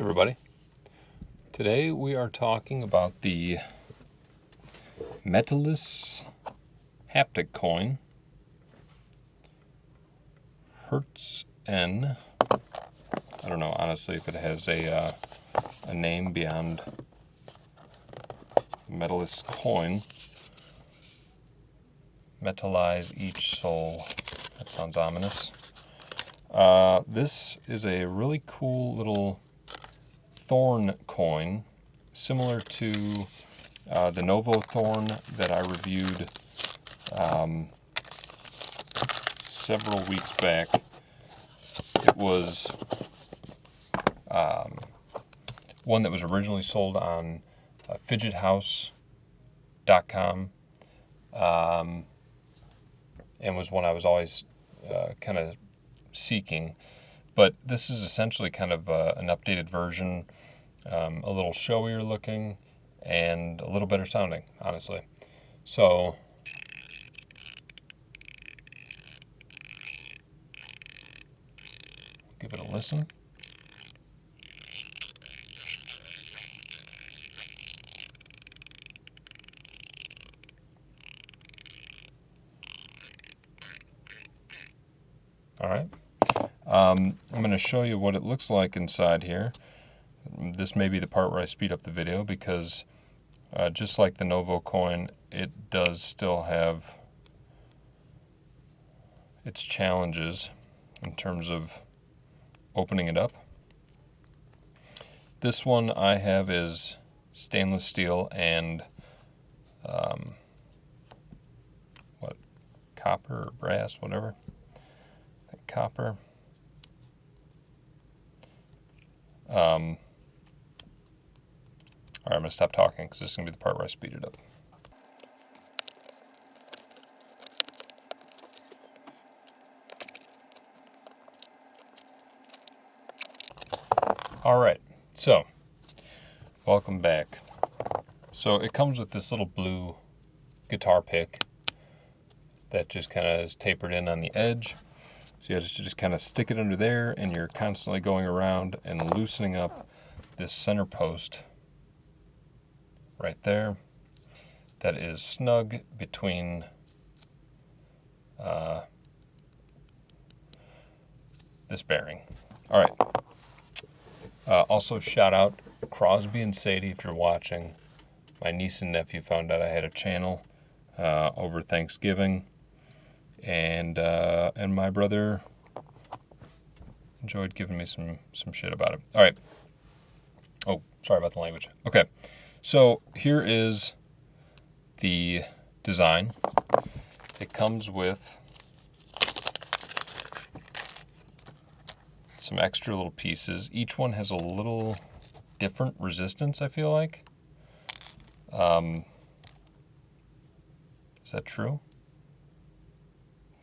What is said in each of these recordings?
everybody. Today we are talking about the Metilis Haptic coin, Hertz N. I don't know honestly if it has a name beyond Metilis coin. Metalize each soul. That sounds ominous. This is a really cool little thorn coin, similar to the Novo thorn that I reviewed several weeks back. It was one that was originally sold on fidgethouse.com and was one I was always kind of seeking. But this is essentially kind of an updated version, a little showier looking and a little better sounding, honestly. So give it a listen. All right. I'm going to show you what it looks like inside here. This may be the part where I speed up the video because just like the Novo coin, it does still have its challenges in terms of opening it up. This one I have is stainless steel and copper or brass, whatever. I think copper. All right, I'm going to stop talking because this is going to be the part where I speed it up. All right, so welcome back. So it comes with this little blue guitar pick that just kind of is tapered in on the edge. So you just kind of stick it under there, and you're constantly going around and loosening up this center post right there that is snug between this bearing. All right. Also, shout out Crosby and Sadie if you're watching. My niece and nephew found out I had a channel over Thanksgiving. And my brother enjoyed giving me some shit about it. All right. Oh, sorry about the language. Okay. So here is the design. It comes with some extra little pieces. Each one has a little different resistance, I feel like. Is that true?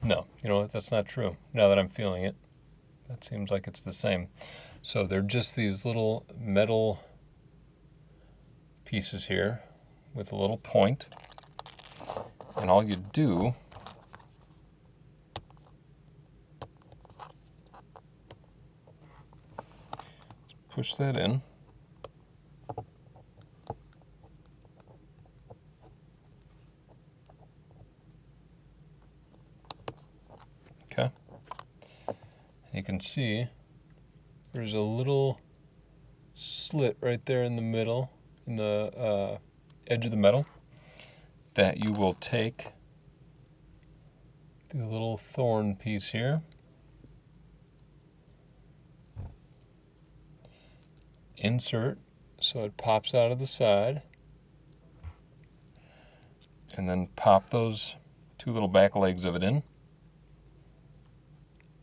No, you know what, that's not true. Now that I'm feeling it, that seems like it's the same. So they're just these little metal pieces here with a little point. And all you do is push that in. Okay. You can see there's a little slit right there in the middle, in the edge of the metal, that you will take the little thorn piece here, insert so it pops out of the side, and then pop those two little back legs of it in.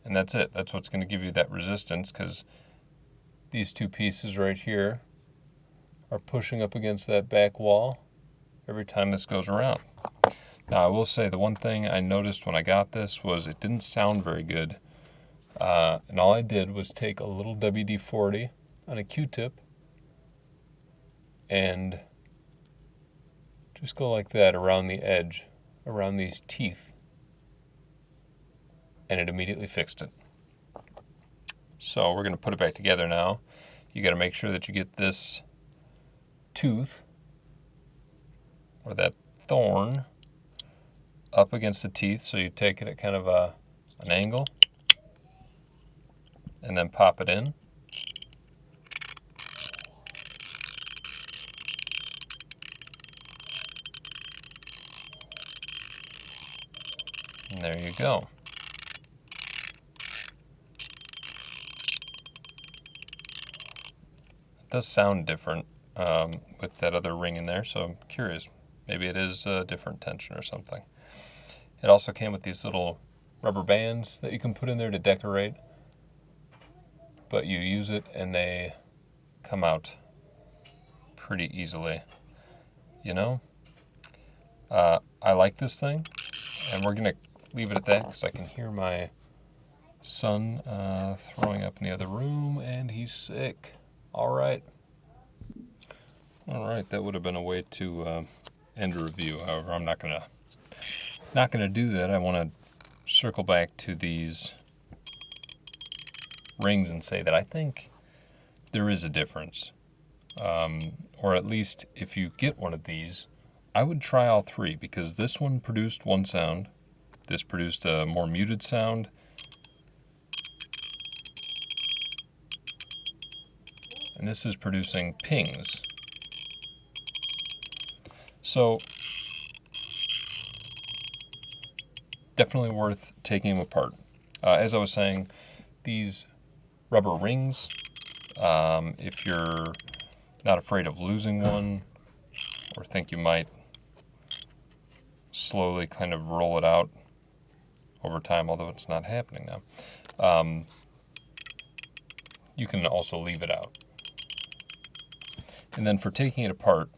And that's it. That's what's going to give you that resistance, because these two pieces right here are pushing up against that back wall every time this goes around. Now, I will say the one thing I noticed when I got this was it didn't sound very good. And all I did was take a little WD-40 on a Q-tip and just go like that around the edge, around these teeth. And it immediately fixed it. So we're going to put it back together now. you got to make sure that you get this tooth or that thorn up against the teeth, so you take it at kind of an angle and then pop it in. And there you go. It does sound different with that other ring in there, so I'm curious. Maybe it is a different tension or something. It also came with these little rubber bands that you can put in there to decorate, but you use it and they come out pretty easily. You know? I like this thing, and we're going to leave it at that because I can hear my son throwing up in the other room, and he's sick. All right, that would have been a way to end a review. However, I'm not gonna do that. I want to circle back to these rings and say that I think there is a difference, or at least if you get one of these, I would try all three, because this one produced one sound, this produced a more muted sound, and this is producing pings. So definitely worth taking them apart. As I was saying, these rubber rings, if you're not afraid of losing one or think you might slowly kind of roll it out over time, although it's not happening now, you can also leave it out. And then for taking it apart,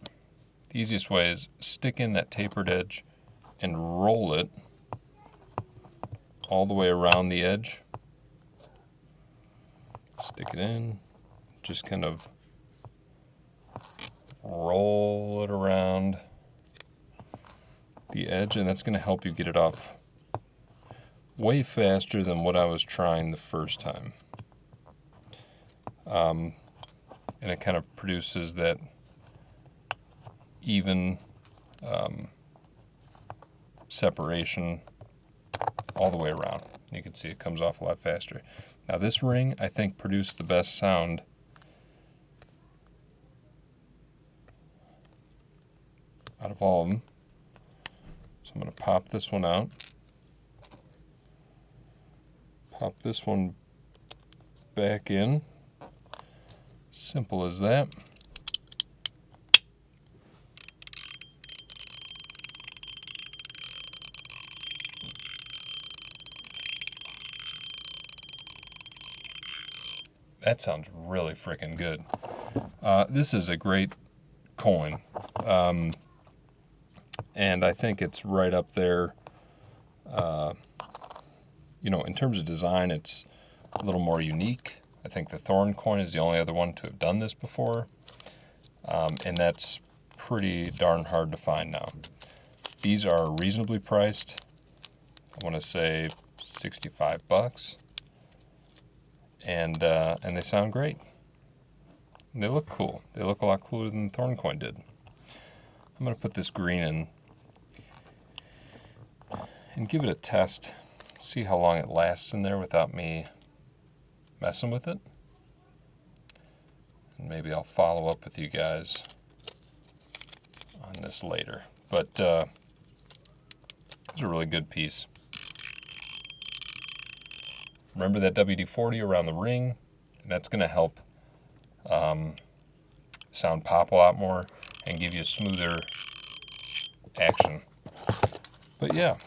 the easiest way is stick in that tapered edge and roll it all the way around the edge. Stick it in, just kind of roll it around the edge, and that's going to help you get it off way faster than what I was trying the first time. And it kind of produces that even separation all the way around. You can see it comes off a lot faster. Now this ring, I think, produced the best sound out of all of them. So I'm going to pop this one out. Pop this one back in. Simple as that. That sounds really freaking good. This is a great coin. And I think it's right up there. In terms of design, it's a little more unique. I think the Thorn coin is the only other one to have done this before. And that's pretty darn hard to find now. These are reasonably priced. I want to say $65. And they sound great. And they look cool. They look a lot cooler than the Thorn coin did. I'm going to put this green in and give it a test. See how long it lasts in there without me messing with it. And maybe I'll follow up with you guys on this later. But it's a really good piece. Remember that WD-40 around the ring, and that's going to help sound pop a lot more and give you a smoother action. But yeah,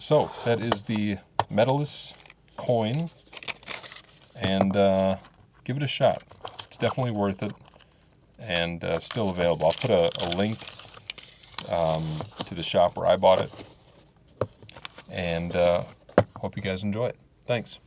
so that is the Metilis coin, and give it a shot. It's definitely worth it, and still available. I'll put a link to the shop where I bought it, and hope you guys enjoy it. Thanks.